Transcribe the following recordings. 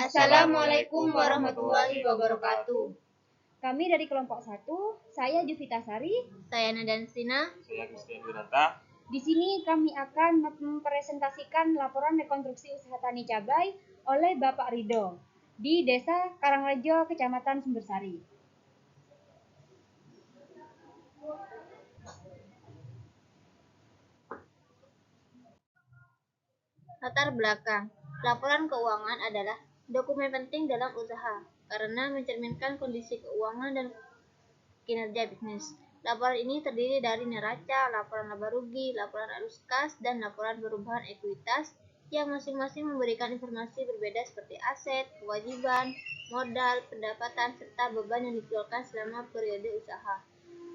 Assalamualaikum warahmatullahi wabarakatuh. Kami dari kelompok 1, saya Juvita Sari, Saya Nadan Sina, Saya Christian Wiranta. Di sini kami akan mempresentasikan laporan rekonstruksi usaha tani cabai oleh Bapak Ridho di Desa Karangrejo, Kecamatan Sumbersari. Latar belakang. Laporan keuangan adalah dokumen penting dalam usaha karena mencerminkan kondisi keuangan dan kinerja bisnis. Laporan ini terdiri dari neraca, laporan laba rugi, laporan arus kas, dan laporan perubahan ekuitas yang masing-masing memberikan informasi berbeda seperti aset, kewajiban, modal, pendapatan, serta beban yang dikeluarkan selama periode usaha.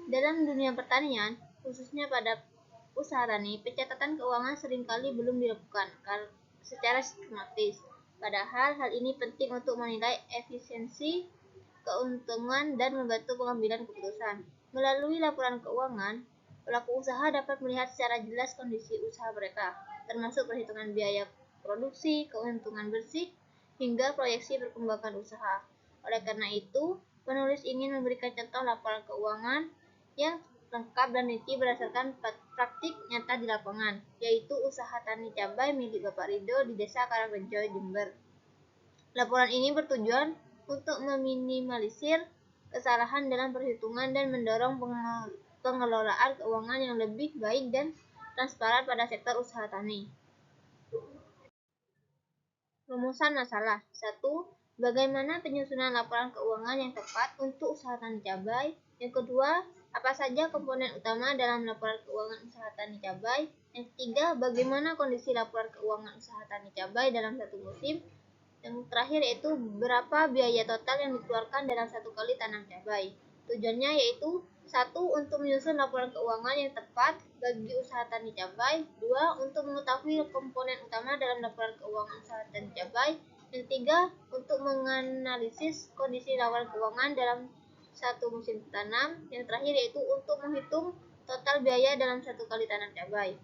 Dalam dunia pertanian, khususnya pada usaha tani, pencatatan keuangan seringkali belum dilakukan secara sistematis. Padahal hal ini penting untuk menilai efisiensi, keuntungan, dan membantu pengambilan keputusan. Melalui laporan keuangan, pelaku usaha dapat melihat secara jelas kondisi usaha mereka, termasuk perhitungan biaya produksi, keuntungan bersih, hingga proyeksi perkembangan usaha. Oleh karena itu, penulis ingin memberikan contoh laporan keuangan yang lengkap dan rinci berdasarkan praktik nyata di lapangan, yaitu usaha tani cabai milik Bapak Ridho di Desa Karangrejo, Jember. Laporan ini bertujuan untuk meminimalisir kesalahan dalam perhitungan dan mendorong pengelolaan keuangan yang lebih baik dan transparan pada sektor usaha tani. Rumusan masalah. 1. Bagaimana penyusunan laporan keuangan yang tepat untuk usaha tani cabai? Yang kedua, apa saja komponen utama dalam laporan keuangan usaha tani cabai? Yang ketiga, bagaimana kondisi laporan keuangan usaha tani cabai dalam satu musim? Yang terakhir yaitu berapa biaya total yang dikeluarkan dalam satu kali tanam cabai. Tujuannya yaitu 1. Untuk menyusun laporan keuangan yang tepat bagi usaha tani cabai. 2. Untuk mengetahui komponen utama dalam laporan keuangan usaha tani cabai. Yang 3. Untuk menganalisis kondisi laporan keuangan dalam satu musim tanam. Yang terakhir yaitu untuk menghitung total biaya dalam satu kali tanam cabai.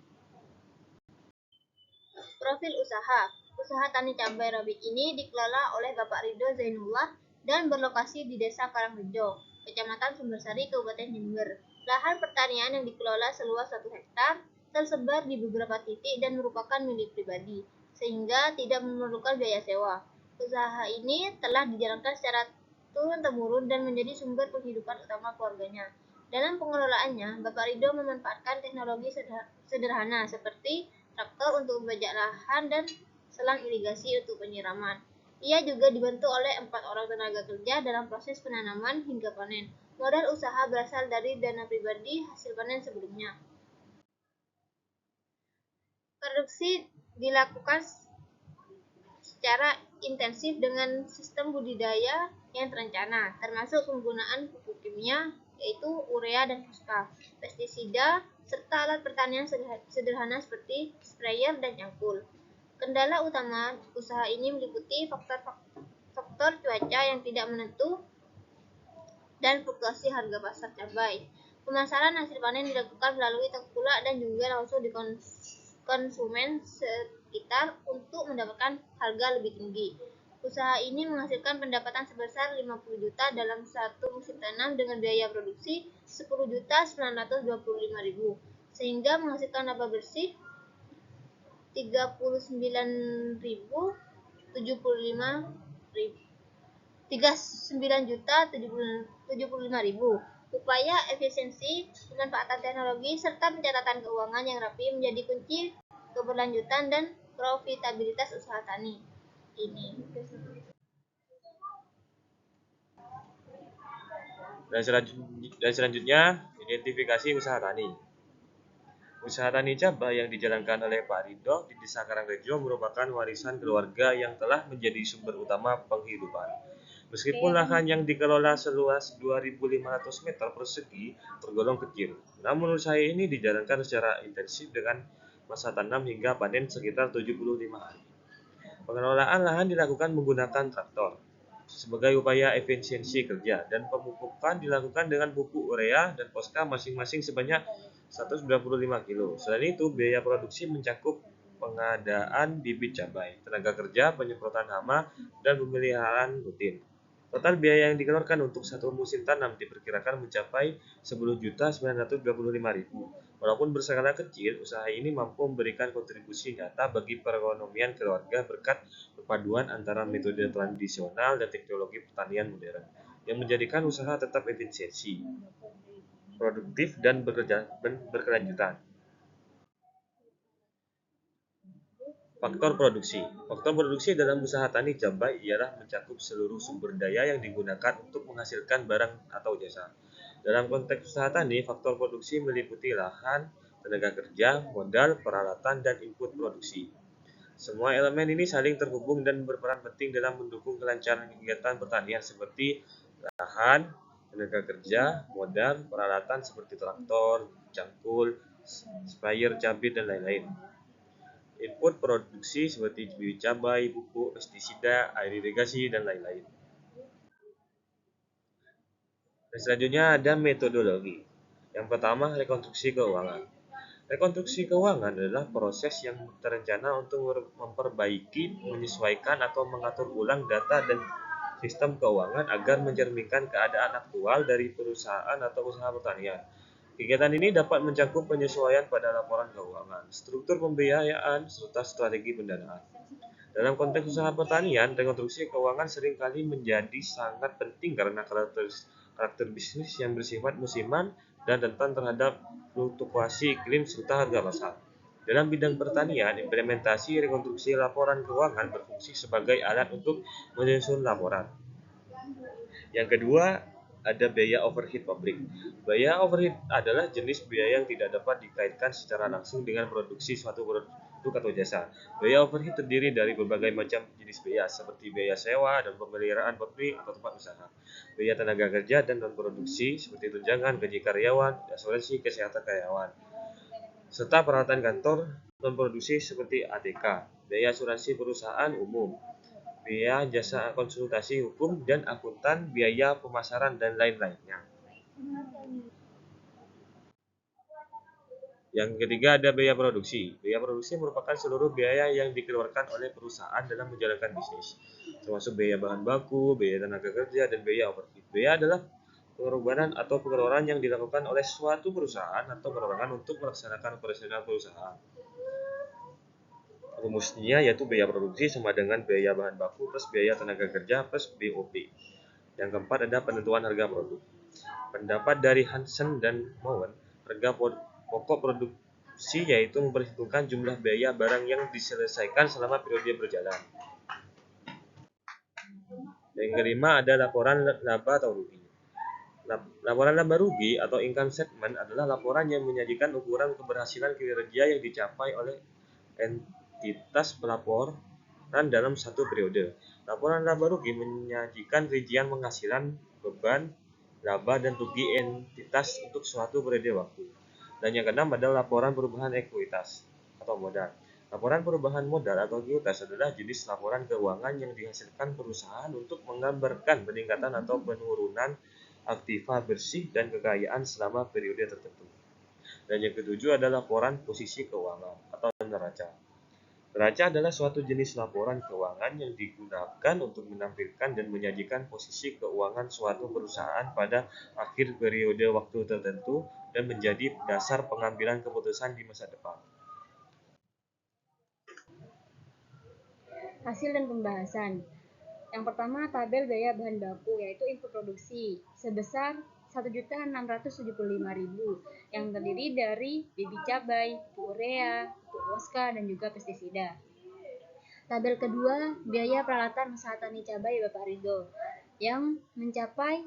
Profil usaha. Usaha tani cabai rawit ini dikelola oleh Bapak Ridho Zainullah dan berlokasi di Desa Karangrejo, Kecamatan Sumbersari, Kabupaten Jember. Lahan pertanian yang dikelola seluas 1 hektar tersebar di beberapa titik dan merupakan milik pribadi, sehingga tidak memerlukan biaya sewa. Usaha ini telah dijalankan secara turun-temurun dan menjadi sumber penghidupan utama keluarganya. Dalam pengelolaannya, Bapak Ridho memanfaatkan teknologi sederhana seperti traktor untuk membajak lahan dan selang irigasi untuk penyiraman. Ia juga dibantu oleh 4 orang tenaga kerja dalam proses penanaman hingga panen. Modal usaha berasal dari dana pribadi hasil panen sebelumnya. Produksi dilakukan secara intensif dengan sistem budidaya yang terencana, termasuk penggunaan pupuk kimia yaitu urea dan fosfa, pestisida, serta alat pertanian sederhana seperti sprayer dan cangkul. Kendala utama usaha ini meliputi faktor cuaca yang tidak menentu dan fluktuasi harga pasar cabai. Pemasaran hasil panen dilakukan melalui tengkulak dan juga langsung di konsumen sekitar untuk mendapatkan harga lebih tinggi. Usaha ini menghasilkan pendapatan sebesar 50 juta dalam satu musim tanam dengan biaya produksi 10.925.000, sehingga menghasilkan laba bersih 39.075.000. Upaya efisiensi, pemanfaatan teknologi, serta pencatatan keuangan yang rapi menjadi kunci keberlanjutan dan profitabilitas usaha tani ini. Dan selanjutnya, identifikasi usaha tani. Usaha tani cabai yang dijalankan oleh Pak Ridho di Desa Karangrejo merupakan warisan keluarga yang telah menjadi sumber utama penghidupan. Meskipun lahan yang dikelola seluas 2.500 meter persegi tergolong kecil, namun usaha ini dijalankan secara intensif dengan masa tanam hingga panen sekitar 75 hari. Pengelolaan lahan dilakukan menggunakan traktor sebagai upaya efisiensi kerja, dan pemupukan dilakukan dengan pupuk urea dan fosfa masing-masing sebanyak 195 kg. Selain itu, biaya produksi mencakup pengadaan bibit cabai, tenaga kerja, penyemprotan hama, dan pemeliharaan rutin. Total biaya yang dikeluarkan untuk satu musim tanam diperkirakan mencapai 10.925.000. Walaupun berskala kecil, usaha ini mampu memberikan kontribusi nyata bagi perekonomian keluarga berkat perpaduan antara metode tradisional dan teknologi pertanian modern, yang menjadikan usaha tetap efisiensi, produktif, dan berkelanjutan. Faktor produksi. Faktor produksi dalam usaha tani cabai ialah mencakup seluruh sumber daya yang digunakan untuk menghasilkan barang atau jasa. Dalam konteks usaha tani, faktor produksi meliputi lahan, tenaga kerja, modal, peralatan, dan input produksi. Semua elemen ini saling terhubung dan berperan penting dalam mendukung kelancaran kegiatan pertanian seperti lahan, tenaga kerja, modal, peralatan seperti traktor, cangkul, sprayer, cabai, dan lain-lain. Input produksi seperti bibit cabai, pupuk, pestisida, air irigasi, dan lain-lain. Dan selanjutnya ada metodologi. Yang pertama, rekonstruksi keuangan. Rekonstruksi keuangan adalah proses yang terencana untuk memperbaiki, menyesuaikan, atau mengatur ulang data dan sistem keuangan agar mencerminkan keadaan aktual dari perusahaan atau usaha pertanian. Kegiatan ini dapat mencakup penyesuaian pada laporan keuangan, struktur pembiayaan, serta strategi pendanaan. Dalam konteks usaha pertanian, rekonstruksi keuangan seringkali menjadi sangat penting karena karakter bisnis yang bersifat musiman dan rentan terhadap fluktuasi iklim serta harga pasar. Dalam bidang pertanian, implementasi rekonstruksi laporan keuangan berfungsi sebagai alat untuk menyusun laporan. Yang kedua, ada biaya overhead pabrik. Biaya overhead adalah jenis biaya yang tidak dapat dikaitkan secara langsung dengan produksi suatu produk atau jasa. Biaya overhead terdiri dari berbagai macam jenis biaya seperti biaya sewa dan pemeliharaan pabrik atau tempat usaha, biaya tenaga kerja dan non-produksi seperti tunjangan, gaji karyawan, asuransi kesehatan karyawan, serta peralatan kantor non-produksi seperti ATK, biaya asuransi perusahaan umum, biaya jasa konsultasi hukum dan akuntan, biaya pemasaran, dan lain-lainnya. Yang ketiga ada biaya produksi. Biaya produksi merupakan seluruh biaya yang dikeluarkan oleh perusahaan dalam menjalankan bisnis, termasuk biaya bahan baku, biaya tenaga kerja, dan biaya overhead. Biaya adalah pengorbanan atau pengeluaran yang dilakukan oleh suatu perusahaan atau perorangan untuk melaksanakan operasional perusahaan. Rumusnya yaitu biaya produksi sama dengan biaya bahan baku plus biaya tenaga kerja plus BOP. Yang keempat ada penentuan harga produk. Pendapat dari Hansen dan Mowen, harga pokok produksi yaitu memperhitungkan jumlah biaya barang yang diselesaikan selama periode berjalan. Yang kelima ada laporan laba atau rugi. Laporan laba rugi atau income statement adalah laporan yang menyajikan ukuran keberhasilan kinerja yang dicapai oleh entitas pelaporan dalam satu periode. Laporan laba rugi menyajikan rincian penghasilan, beban, laba, dan rugi entitas untuk suatu periode waktu. Dan yang keenam adalah laporan perubahan ekuitas atau modal. Laporan perubahan modal atau ekuitas adalah jenis laporan keuangan yang dihasilkan perusahaan untuk menggambarkan peningkatan atau penurunan aktiva bersih dan kekayaan selama periode tertentu. Dan yang ketujuh adalah laporan posisi keuangan atau neraca. Neraca adalah suatu jenis laporan keuangan yang digunakan untuk menampilkan dan menyajikan posisi keuangan suatu perusahaan pada akhir periode waktu tertentu dan menjadi dasar pengambilan keputusan di masa depan. Hasil dan pembahasan. Yang pertama, tabel biaya bahan baku, yaitu input produksi, sebesar 1.675.000 yang terdiri dari bibit cabai, pupuk urea, pupuk Woska, dan juga pestisida. Tabel kedua, biaya peralatan usaha tani cabai Bapak Ridho yang mencapai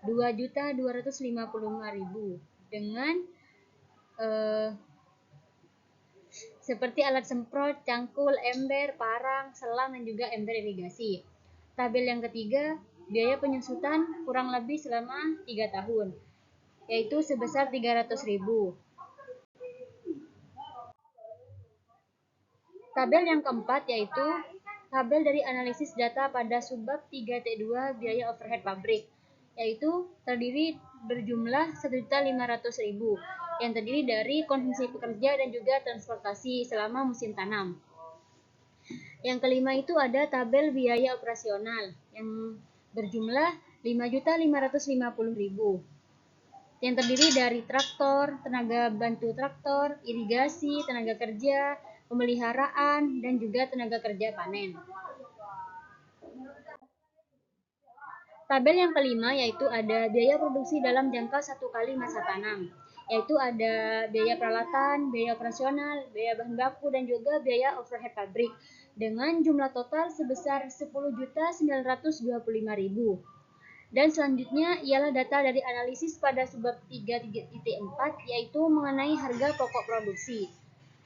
2.255.000 dengan seperti alat semprot, cangkul, ember, parang, selang, dan juga ember irigasi. Tabel yang ketiga, biaya penyusutan kurang lebih selama 3 tahun, yaitu sebesar 300.000. Tabel yang keempat yaitu tabel dari analisis data pada subbab 3T2 biaya overhead pabrik, yaitu terdiri berjumlah 1.500.000 yang terdiri dari konsumsi pekerja dan juga transportasi selama musim tanam. Yang kelima itu ada tabel biaya operasional yang berjumlah 5.550.000 yang terdiri dari traktor, tenaga bantu traktor, irigasi, tenaga kerja, pemeliharaan, dan juga tenaga kerja panen. Tabel yang kelima yaitu ada biaya produksi dalam jangka 1 kali masa tanam, yaitu ada biaya peralatan, biaya operasional, biaya bahan baku, dan juga biaya overhead pabrik dengan jumlah total sebesar 10.925.000. Dan selanjutnya ialah data dari analisis pada subbab 3.4 yaitu mengenai harga pokok produksi.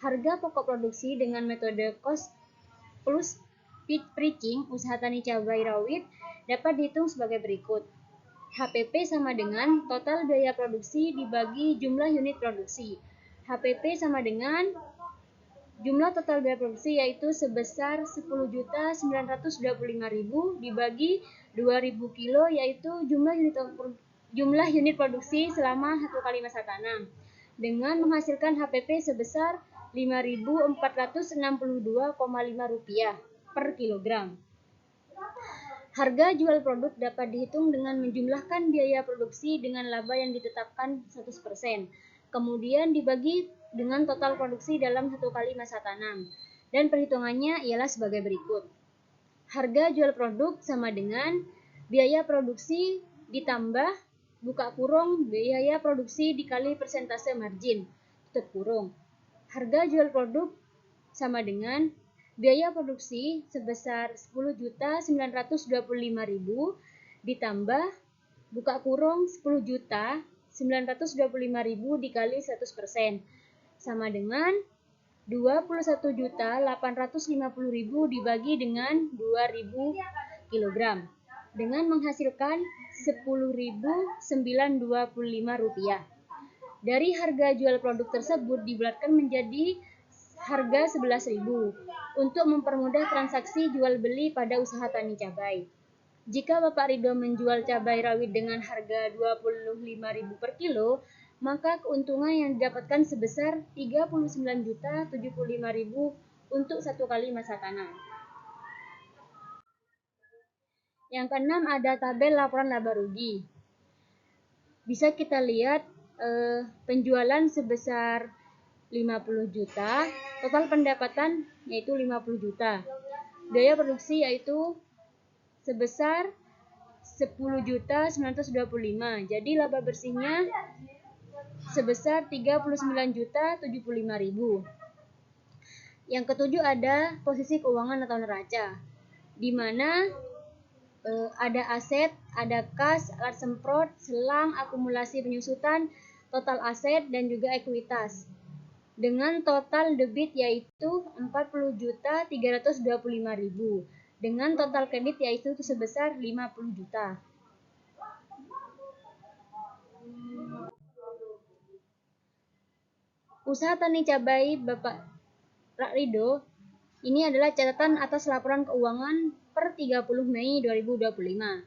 Harga pokok produksi dengan metode cost plus pitching usaha tani cabai rawit dapat dihitung sebagai berikut. HPP sama dengan total biaya produksi dibagi jumlah unit produksi. HPP sama dengan jumlah total biaya produksi yaitu sebesar 10.925.000 dibagi 2.000 kilo yaitu jumlah unit produksi selama 1 kali masa tanam dengan menghasilkan HPP sebesar Rp5.462,5 per kilogram. Harga jual produk dapat dihitung dengan menjumlahkan biaya produksi dengan laba yang ditetapkan 100%, kemudian dibagi dengan total produksi dalam 1 kali masa tanam. Dan perhitungannya ialah sebagai berikut. Harga jual produk sama dengan biaya produksi ditambah buka kurung biaya produksi dikali persentase margin tutup kurung. Harga jual produk sama dengan biaya produksi sebesar 10.925.000 ditambah buka kurung 10.925.000 dikali 100% sama dengan 21.850.000 dibagi dengan 2.000 kg dengan menghasilkan Rp10.925. Dari harga jual produk tersebut dibulatkan menjadi harga 11.000 untuk mempermudah transaksi jual beli pada usaha tani cabai. Jika Bapak Ridho menjual cabai rawit dengan harga 25.000 per kilo, maka keuntungan yang didapatkan sebesar 39.075.000 untuk 1 kali masa tanam. Yang keenam ada tabel laporan laba rugi. Bisa kita lihat penjualan sebesar 50 juta, total pendapatan yaitu 50 juta. Biaya produksi yaitu sebesar 10.925. Jadi laba bersihnya sebesar 39.075.000. Yang ketujuh ada posisi keuangan atau neraca, di mana ada aset, ada kas, alat semprot, selang, akumulasi penyusutan, total aset, dan juga ekuitas. Dengan total debit yaitu 40.325.000. Dengan total kredit yaitu sebesar 50 juta. Usaha tani cabai Bapak Ridho, ini adalah catatan atas laporan keuangan per 30 Mei 2025.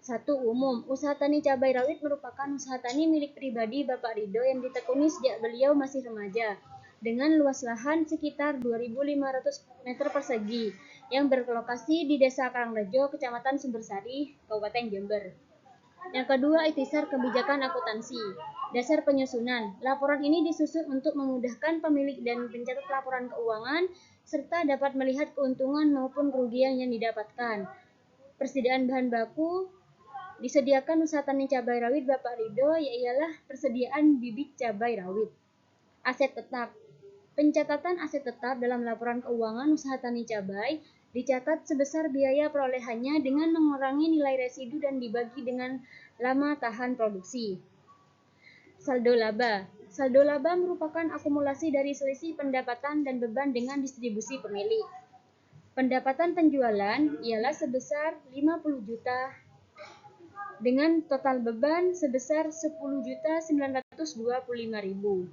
1. Umum, usaha tani cabai rawit merupakan usaha tani milik pribadi Bapak Ridho yang ditekuni sejak beliau masih remaja, dengan luas lahan sekitar 2.500 meter persegi yang berlokasi di Desa Karangrejo, Kecamatan Sumbersari, Kabupaten Jember. Yang kedua, ikhtisar kebijakan akuntansi. Dasar penyusunan. Laporan ini disusun untuk memudahkan pemilik dan pencatat laporan keuangan serta dapat melihat keuntungan maupun kerugian yang didapatkan. Persediaan bahan baku disediakan usaha tani cabai rawit Bapak Ridho ialah persediaan bibit cabai rawit. Aset tetap. Pencatatan aset tetap dalam laporan keuangan usaha tani cabai dicatat sebesar biaya perolehannya dengan mengurangi nilai residu dan dibagi dengan lama tahan produksi. Saldo laba. Saldo laba merupakan akumulasi dari selisih pendapatan dan beban dengan distribusi pemilik. Pendapatan penjualan ialah sebesar 50 juta dengan total beban sebesar 10.925.000.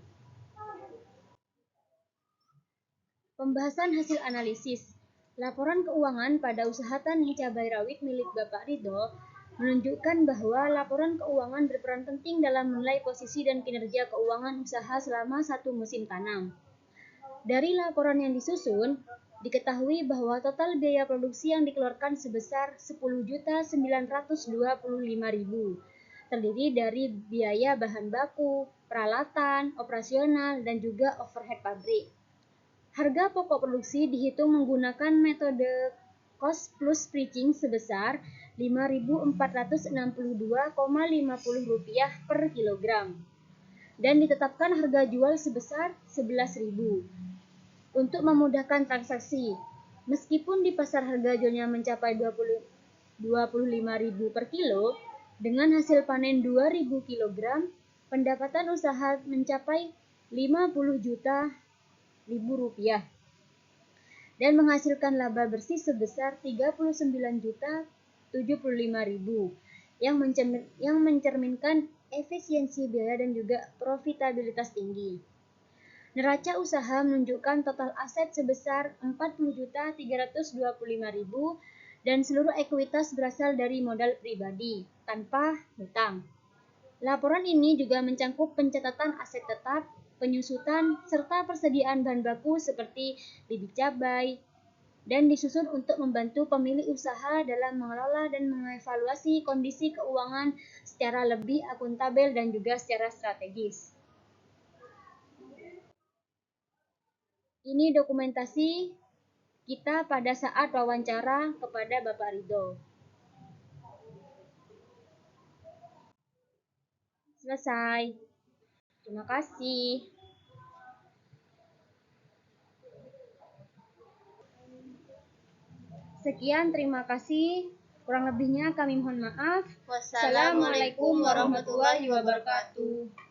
Pembahasan hasil analisis. Laporan keuangan pada usaha tani cabai rawit milik Bapak Ridho menunjukkan bahwa laporan keuangan berperan penting dalam menilai posisi dan kinerja keuangan usaha selama satu musim tanam. Dari laporan yang disusun, diketahui bahwa total biaya produksi yang dikeluarkan sebesar 10.925.000, terdiri dari biaya bahan baku, peralatan, operasional, dan juga overhead pabrik. Harga pokok produksi dihitung menggunakan metode cost plus pricing sebesar Rp5.462,50 per kilogram dan ditetapkan harga jual sebesar Rp11.000. Untuk memudahkan transaksi, meskipun di pasar harga jualnya mencapai Rp25.000 per kilo, dengan hasil panen 2.000 kg, pendapatan usaha mencapai Rp50 juta dan menghasilkan laba bersih sebesar Rp39.075.000 yang mencerminkan efisiensi biaya dan juga profitabilitas tinggi. Neraca usaha menunjukkan total aset sebesar Rp40.325.000 dan seluruh ekuitas berasal dari modal pribadi tanpa hutang. Laporan ini juga mencakup pencatatan aset tetap, penyusutan, serta persediaan bahan baku seperti bibit cabai, dan disusun untuk membantu pemilik usaha dalam mengelola dan mengevaluasi kondisi keuangan secara lebih akuntabel dan juga secara strategis. Ini dokumentasi kita pada saat wawancara kepada Bapak Ridho. Selesai. Terima kasih. Sekian, terima kasih. Kurang lebihnya kami mohon maaf. Wassalamualaikum warahmatullahi wabarakatuh.